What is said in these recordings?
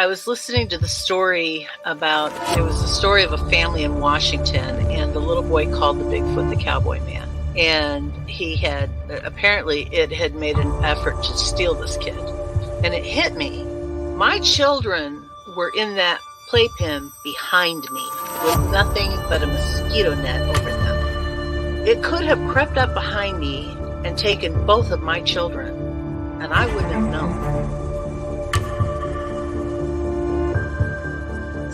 I was listening to the story about, it was a story of a family in Washington, and the little boy called the Bigfoot the Cowboy Man. And he had, apparently it had made an effort to steal this kid. And it hit me. My children were in that playpen behind me with nothing but a mosquito net over them. It could have crept up behind me and taken both of my children, and I wouldn't have known.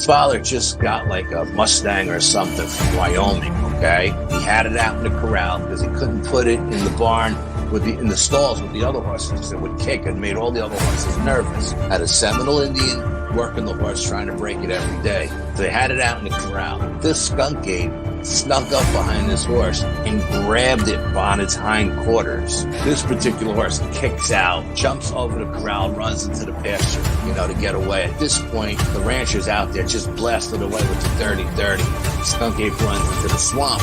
Father just got like a Mustang or something from Wyoming, okay? He had it out in the corral because he couldn't put it in the barn in the stalls with the other horses. It would kick and made all the other horses nervous. Had a Seminole Indian working the horse, trying to break it every day. So they had it out in the corral. This skunk ape snuck up behind this horse and grabbed it on its hind quarters. This particular horse kicks out, jumps over the corral, runs into the pasture, to get away. At this point, the rancher's out there just blasted away with the 30-30. Skunk ape runs into the swamp.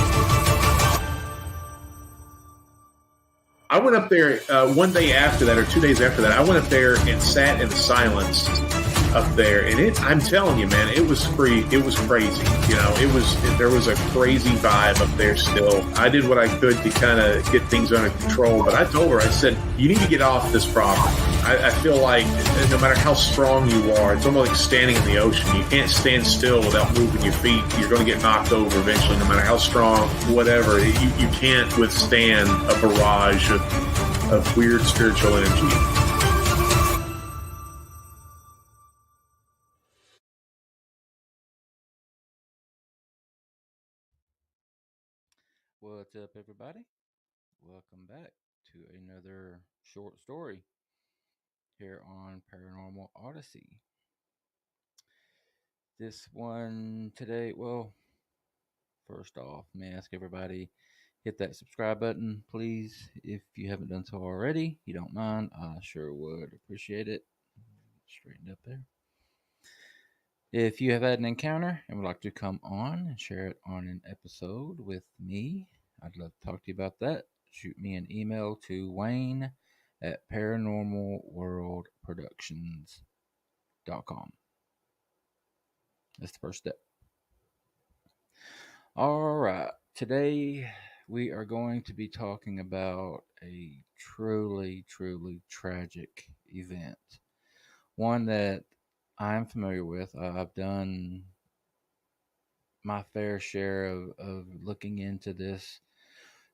I went up there one day after that, or 2 days after that. I went up there and sat in the silence up there, and I'm telling you, man, it was free. It was crazy. There was a crazy vibe up there still. I did what I could to kind of get things under control, but I told her, I said, you need to get off this property. I feel like no matter how strong you are, it's almost like standing in the ocean. You can't stand still without moving your feet. You're going to get knocked over eventually, no matter how strong, whatever. You can't withstand a barrage of weird spiritual energy. What's up, everybody? Welcome back to another short story here on Paranormal Odyssey. This one today, well, first off, may I ask everybody, hit that subscribe button, please. If you haven't done so already, you don't mind, I sure would appreciate it. Straightened up there. If you have had an encounter and would like to come on and share it on an episode with me, I'd love to talk to you about that. Shoot me an email to Wayne at paranormalworldproductions.com. That's the first step. All right. Today we are going to be talking about a truly, truly tragic event. One that I'm familiar with. I've done my fair share of looking into this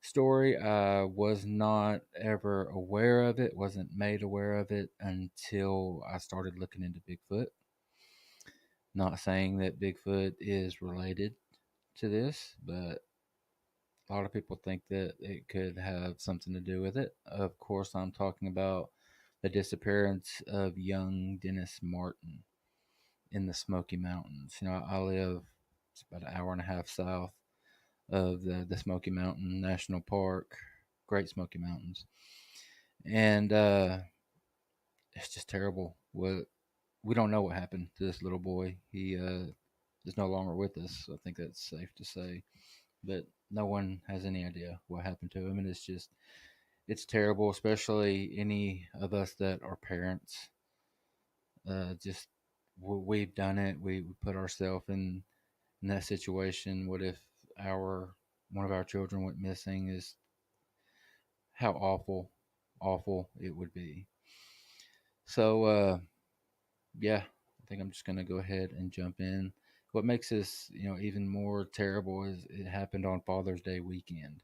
story. I was not ever aware of it, wasn't made aware of it until I started looking into Bigfoot. Not saying that Bigfoot is related to this, but a lot of people think that it could have something to do with it. Of course, I'm talking about the disappearance of young Dennis Martin in the Smoky Mountains. I live about an hour and a half south of the Smoky Mountain National Park, Great Smoky Mountains. And it's just terrible. We don't know what happened to this little boy. He is no longer with us. I think that's safe to say. But no one has any idea what happened to him. And it's terrible, especially any of us that are parents. We've done it. We put ourselves in that situation. What if one of our children went missing? Is how awful it would be. So yeah, I think I'm just gonna go ahead and jump in. What makes this even more terrible is it happened on Father's Day weekend.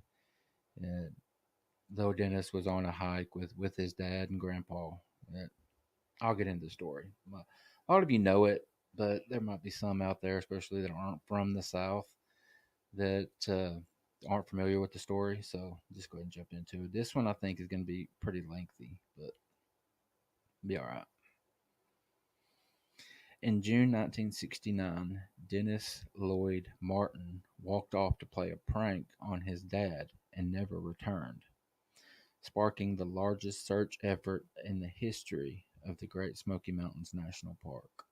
Though Dennis was on a hike with his dad and grandpa. I'll get into the story. A lot of you know it, but there might be some out there, especially that aren't from the South, that aren't familiar with the story. So just go ahead and jump into it. This one I think is going to be pretty lengthy, but be all right. In June 1969, Dennis Lloyd Martin walked off to play a prank on his dad and never returned, sparking the largest search effort in the history of the Great Smoky Mountains National Park.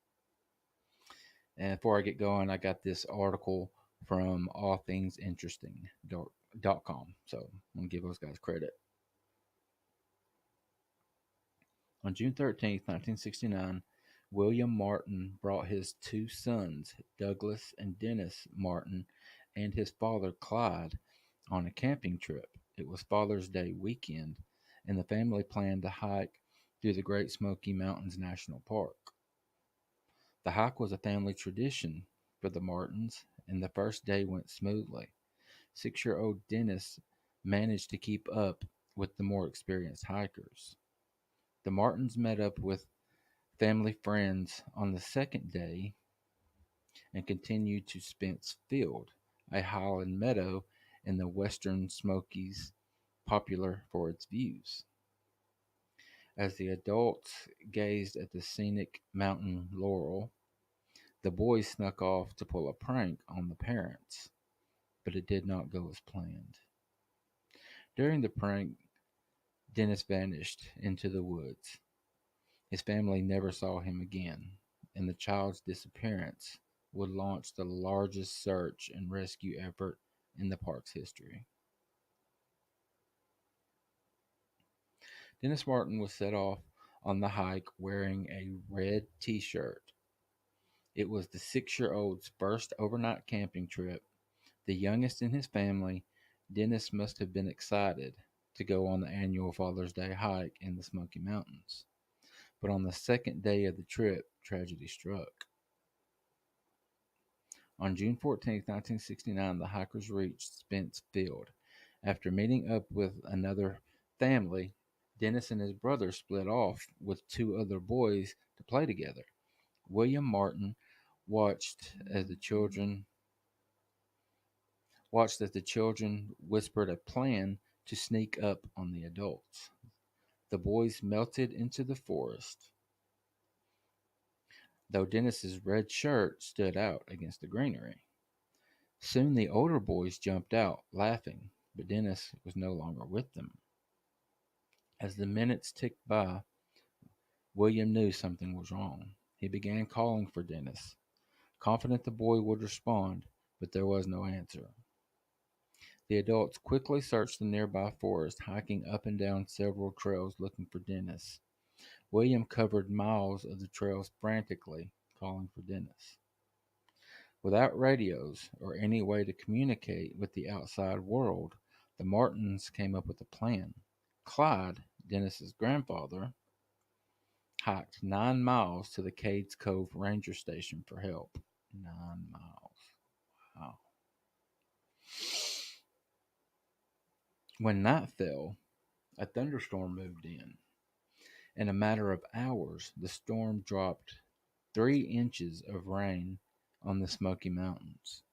And before I get going, I got this article from allthingsinteresting.com. So I'm going to give those guys credit. On June 13th, 1969, William Martin brought his two sons, Douglas and Dennis Martin, and his father, Clyde, on a camping trip. It was Father's Day weekend, and the family planned to hike through the Great Smoky Mountains National Park. The hike was a family tradition for the Martins, and the first day went smoothly. 6-year-old Dennis managed to keep up with the more experienced hikers. The Martins met up with family friends on the second day and continued to Spence Field, a highland meadow in the western Smokies popular for its views. As the adults gazed at the scenic mountain laurel, the boys snuck off to pull a prank on the parents, but it did not go as planned. During the prank, Dennis vanished into the woods. His family never saw him again, and the child's disappearance would launch the largest search and rescue effort in the park's history. Dennis Martin was set off on the hike wearing a red t shirt. It was the 6-year old's first overnight camping trip. The youngest in his family, Dennis must have been excited to go on the annual Father's Day hike in the Smoky Mountains. But on the second day of the trip, tragedy struck. On June 14, 1969, the hikers reached Spence Field. After meeting up with another family, Dennis and his brother split off with two other boys to play together. William Martin watched as the children whispered a plan to sneak up on the adults. The boys melted into the forest, though Dennis's red shirt stood out against the greenery. Soon the older boys jumped out, laughing, but Dennis was no longer with them. As the minutes ticked by, William knew something was wrong. He began calling for Dennis, confident the boy would respond, but there was no answer. The adults quickly searched the nearby forest, hiking up and down several trails looking for Dennis. William covered miles of the trails frantically, calling for Dennis. Without radios or any way to communicate with the outside world, the Martins came up with a plan. Clyde, Dennis's grandfather, hiked 9 miles to the Cades Cove Ranger Station for help. 9 miles. Wow. When night fell, a thunderstorm moved in. In a matter of hours, the storm dropped 3 inches of rain on the Smoky Mountains,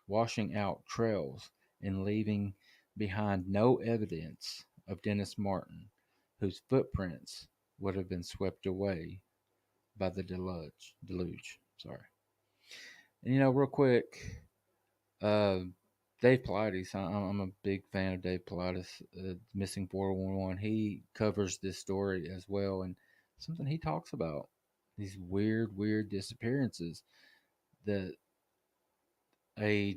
washing out trails and leaving behind no evidence of Dennis Martin, whose footprints would have been swept away by the deluge. Sorry. And real quick, uh, Dave Pilates. I'm a big fan of Dave Pilates. Missing 411. He covers this story as well, and something he talks about these weird disappearances that a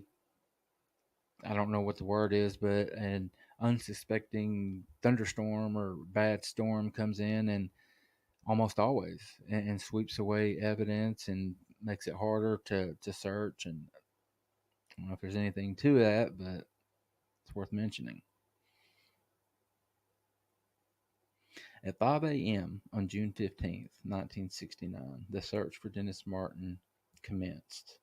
I don't know what the word is, but an unsuspecting thunderstorm or bad storm comes in and almost always and sweeps away evidence and makes it harder to search. And I don't know if there's anything to that, but it's worth mentioning. At 5 a.m. on June 15th, 1969, the search for Dennis Martin commenced.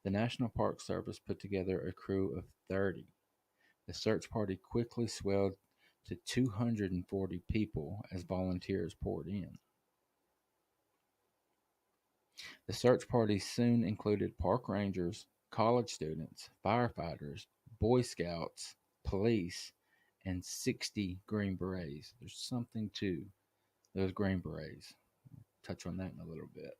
The National Park Service put together a crew of 30. The search party quickly swelled to 240 people as volunteers poured in. The search party soon included park rangers, college students, firefighters, Boy Scouts, police, and 60 Green Berets. There's something to those Green Berets. Touch on that in a little bit.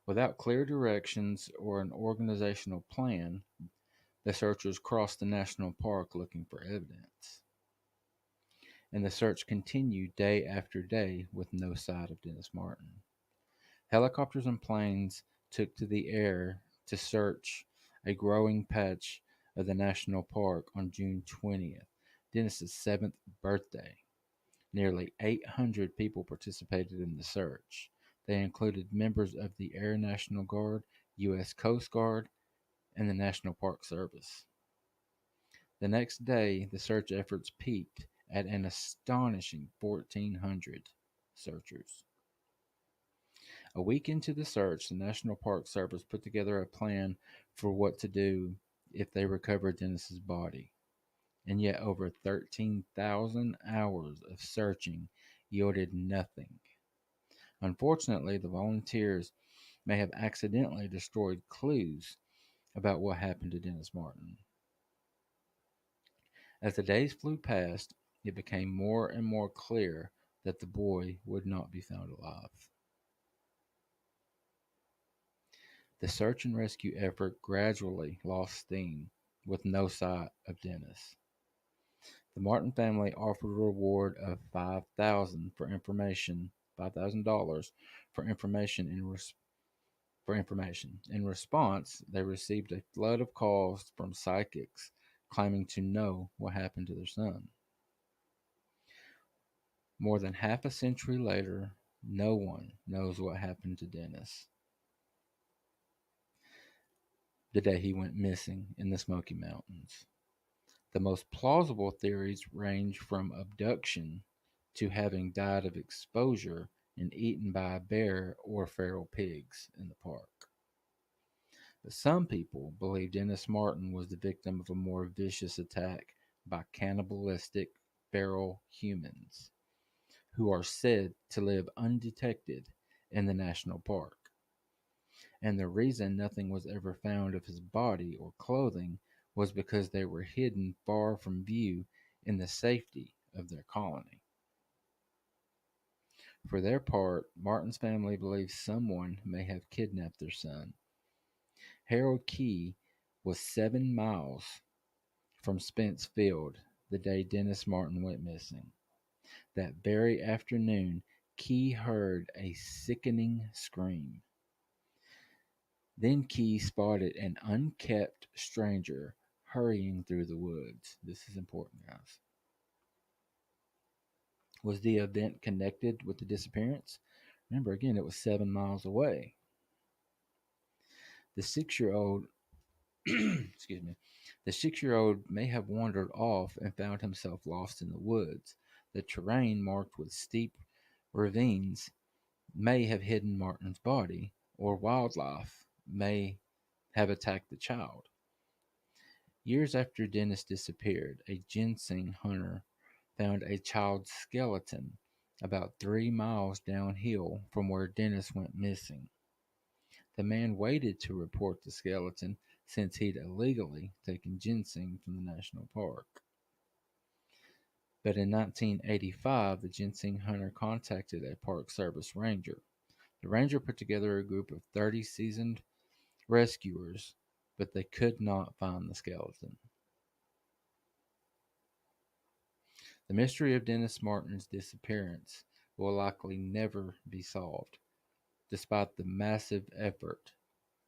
Without clear directions or an organizational plan, the searchers crossed the national park looking for evidence. And the search continued day after day with no sight of Dennis Martin. Helicopters and planes took to the air to search a growing patch of the national park on June 20th, Dennis's 7th birthday. Nearly 800 people participated in the search. They included members of the Air National Guard, U.S. Coast Guard, and the National Park Service. The next day, the search efforts peaked at an astonishing 1,400 searchers. A week into the search, the National Park Service put together a plan for what to do if they recovered Dennis's body. And yet, over 13,000 hours of searching yielded nothing. Unfortunately, the volunteers may have accidentally destroyed clues about what happened to Dennis Martin. As the days flew past, it became more and more clear that the boy would not be found alive. The search and rescue effort gradually lost steam, with no sight of Dennis. The Martin family offered a reward of $5,000 for information. In response, they received a flood of calls from psychics claiming to know what happened to their son. More than half a century later, no one knows what happened to Dennis the day he went missing in the Smoky Mountains. The most plausible theories range from abduction to having died of exposure and eaten by a bear or feral pigs in the park. But some people believe Dennis Martin was the victim of a more vicious attack by cannibalistic feral humans who are said to live undetected in the national park. And the reason nothing was ever found of his body or clothing was because they were hidden far from view in the safety of their colony. For their part, Martin's family believes someone may have kidnapped their son. Harold Key was 7 miles from Spence Field the day Dennis Martin went missing. That very afternoon, Key heard a sickening scream. Then Key spotted an unkempt stranger hurrying through the woods. This is important, guys. Was the event connected with the disappearance? Remember, again, it was 7 miles away. The 6-year-old, excuse me, the 6-year-old may have wandered off and found himself lost in the woods. The terrain, marked with steep ravines, may have hidden Martin's body, or wildlife may have attacked the child. Years after Dennis disappeared, a ginseng hunter found a child's skeleton about 3 miles downhill from where Dennis went missing. The man waited to report the skeleton since he'd illegally taken ginseng from the national park. But in 1985, the ginseng hunter contacted a Park Service ranger. The ranger put together a group of 30 seasoned rescuers, but they could not find the skeleton. The mystery of Dennis Martin's disappearance will likely never be solved, despite the massive effort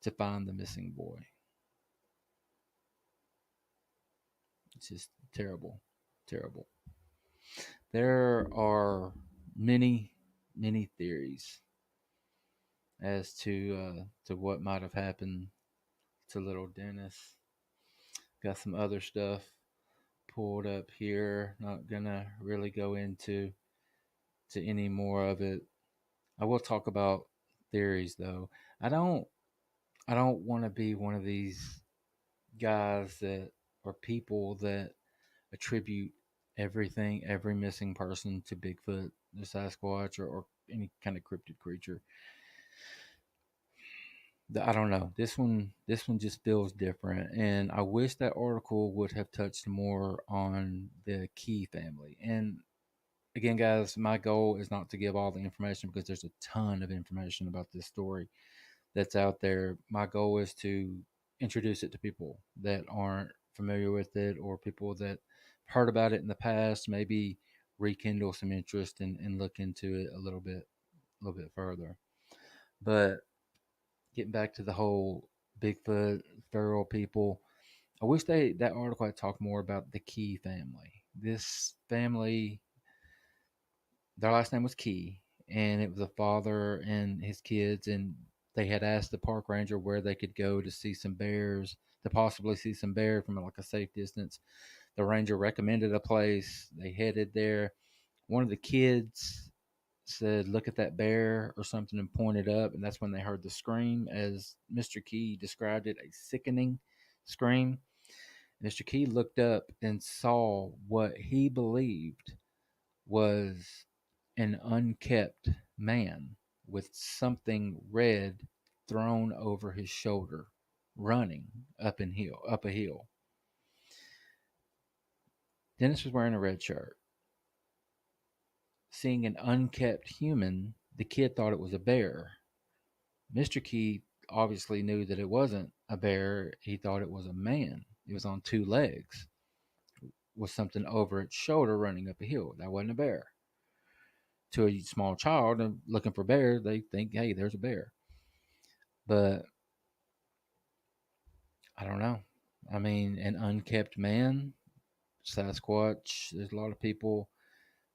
to find the missing boy. It's just terrible, terrible. There are many, many theories as to what might have happened to little Dennis. Got some other stuff pulled up here. Not gonna really go into any more of it. I will talk about theories though. I don't want to be one of these guys that or people that attribute every missing person to Bigfoot, the Sasquatch, or any kind of cryptid creature. I don't know. This one just feels different, and I wish that article would have touched more on the Key family. And again, guys, my goal is not to give all the information because there's a ton of information about this story that's out there. My goal is to introduce it to people that aren't familiar with it, or people that heard about it in the past, maybe rekindle some interest and look into it a little bit further. But getting back to the whole Bigfoot, feral people, I wish that article had talked more about the Key family. This family, their last name was Key, and it was a father and his kids, and they had asked the park ranger where they could go to see some bears, to possibly see some bear from like a safe distance. The ranger recommended a place. They headed there. One of the kids said, "Look at that bear," or something, and pointed up, and that's when they heard the scream, as Mr. Key described it, a sickening scream. Mr. Key looked up and saw what he believed was an unkept man with something red thrown over his shoulder, running up a hill. Dennis was wearing a red shirt. Seeing an unkept human, the kid thought it was a bear. Mr. Key obviously knew that it wasn't a bear. He thought it was a man. It was on two legs with something over its shoulder running up a hill. That wasn't a bear. To a small child and looking for bears, they think, hey, there's a bear. But I don't know. I mean, an unkept man, Sasquatch, there's a lot of people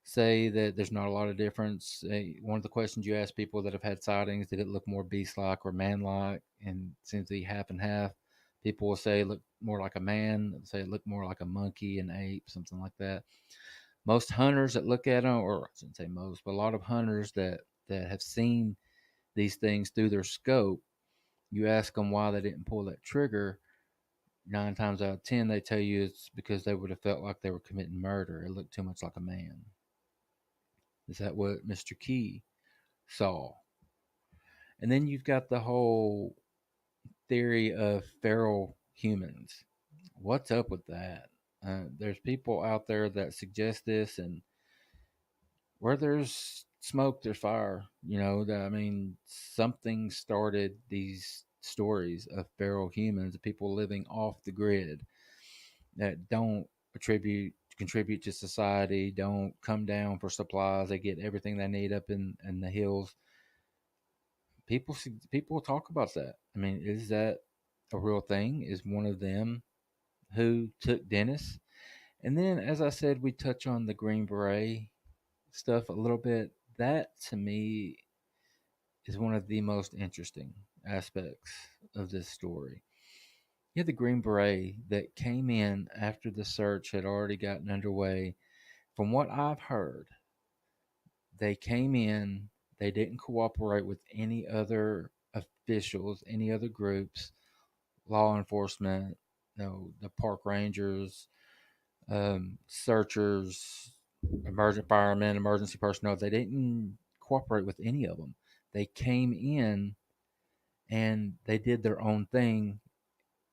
say that there's not a lot of difference. One of the questions you ask people that have had sightings, did it look more beast-like or man-like? And it seems to be half and half. People will say it looked more like a man, say it looked more like a monkey, an ape, something like that. Most hunters that look at them, or I shouldn't say most, but a lot of hunters that have seen these things through their scope, you ask them why they didn't pull that trigger, 9 times out of 10, they tell you it's because they would have felt like they were committing murder. It looked too much like a man. Is that what Mr. Key saw? And then you've got the whole theory of feral humans. What's up with that? There's people out there that suggest this, and where there's smoke, there's fire. I mean, something started these stories of feral humans, people living off the grid that don't contribute to society, don't come down for supplies. They get everything they need up in the hills. People talk about that. I mean, is that a real thing? Is one of them who took Dennis? And then, as I said, we touch on the Green Beret stuff a little bit. That to me is one of the most interesting aspects of this story. You had the Green Beret that came in after the search had already gotten underway. From what I've heard, they came in, they didn't cooperate with any other officials, any other groups, law enforcement, the park rangers, searchers, emergent firemen, emergency personnel. They didn't cooperate with any of them. They came in and they did their own thing.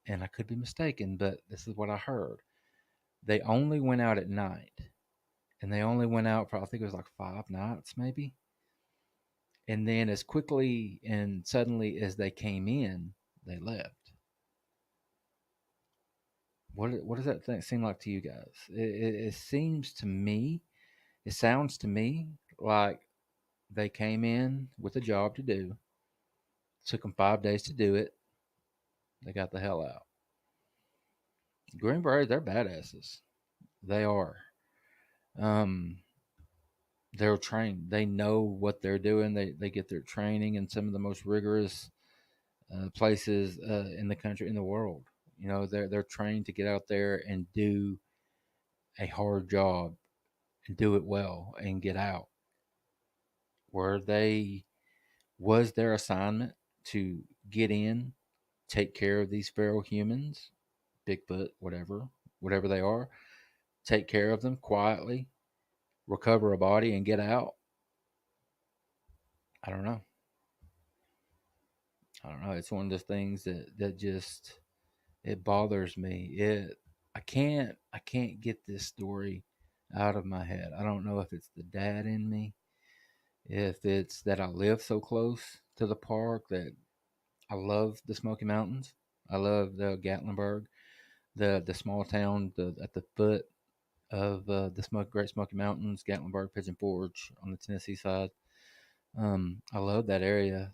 And I could be mistaken, but this is what I heard. They only went out at night, and they only went out for, I think it was like 5 nights, maybe. And then as quickly and suddenly as they came in, they left. What does that thing seem like to you guys? It seems to me, it sounds to me like they came in with a job to do. Took them 5 days to do it. They got the hell out. Green Berets, they're badasses. They are. Um, they're trained. They know what they're doing. They get their training in some of the most rigorous places in the country, in the world. They're trained to get out there and do a hard job and do it well and get out. Where they was their assignment to get in, take care of these feral humans, Bigfoot, whatever they are, take care of them quietly, recover a body, and get out. I don't know. It's one of those things that just it bothers me. I can't get this story out of my head. I don't know if it's the dad in me, if it's that I live so close to the park, that I love the Smoky Mountains. I love the Gatlinburg, the small town at the foot of the Great Smoky Mountains, Gatlinburg, Pigeon Forge on the Tennessee side. I love that area.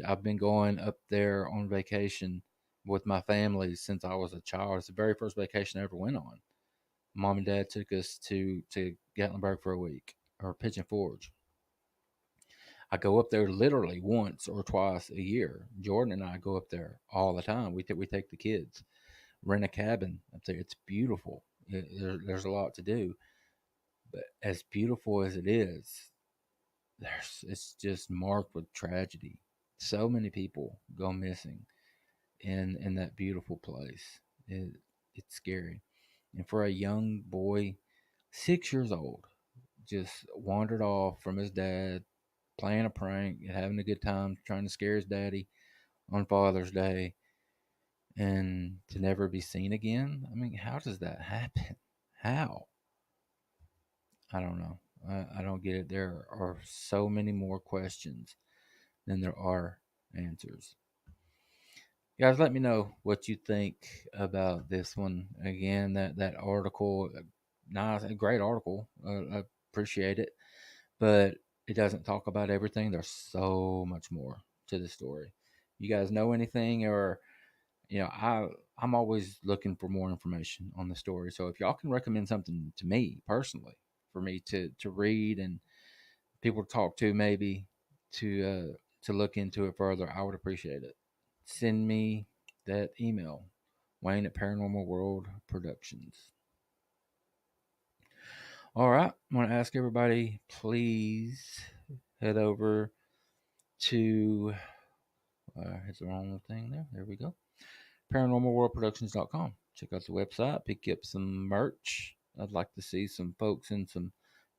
I've been going up there on vacation with my family since I was a child. It's the very first vacation I ever went on. Mom and Dad took us to Gatlinburg for a week, or Pigeon Forge. I go up there literally once or twice a year. Jordan and I go up there all the time. We take the kids, rent a cabin up there. It's beautiful. There's a lot to do, but as beautiful as it is, it's just marked with tragedy. So many people go missing in that beautiful place. It's scary. And for a young boy, 6 years old, just wandered off from his dad, playing a prank and having a good time, trying to scare his daddy on Father's Day, and to never be seen again. I mean, how does that happen? How? I don't know. I don't get it. There are so many more questions than there are answers. Guys, let me know what you think about this one. Again, that article, nice, a great article. I appreciate it, but it doesn't talk about everything. There's so much more to the story. You guys know anything, or I'm always looking for more information on the story. So if y'all can recommend something to me personally for me to read and people to talk to, maybe to look into it further, I would appreciate it. Send me that email, Wayne at Paranormal World Productions. All right, I want to ask everybody, please head over to it's the wrong thing there. There we go. ParanormalWorldProductions.com. Check out the website. Pick up some merch. I'd like to see some folks in some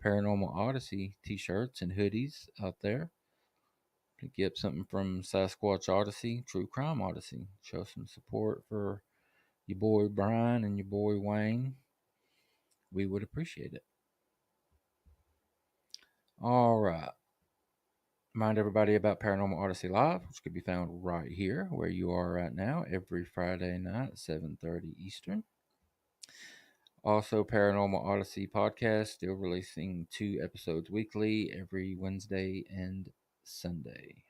Paranormal Odyssey t-shirts and hoodies out there. Pick up something from Sasquatch Odyssey, True Crime Odyssey. Show some support for your boy Brian and your boy Wayne. We would appreciate it. All right. Remind everybody about Paranormal Odyssey Live, which could be found right here where you are right now, every Friday night at 7:30 Eastern. Also, Paranormal Odyssey podcast, still releasing 2 episodes weekly every Wednesday and Sunday.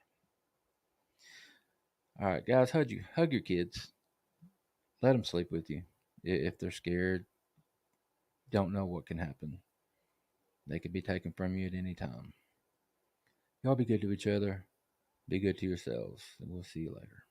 All right, guys, hug your kids. Let them sleep with you. If they're scared, don't know what can happen. They could be taken from you at any time. Y'all be good to each other. Be good to yourselves, and we'll see you later.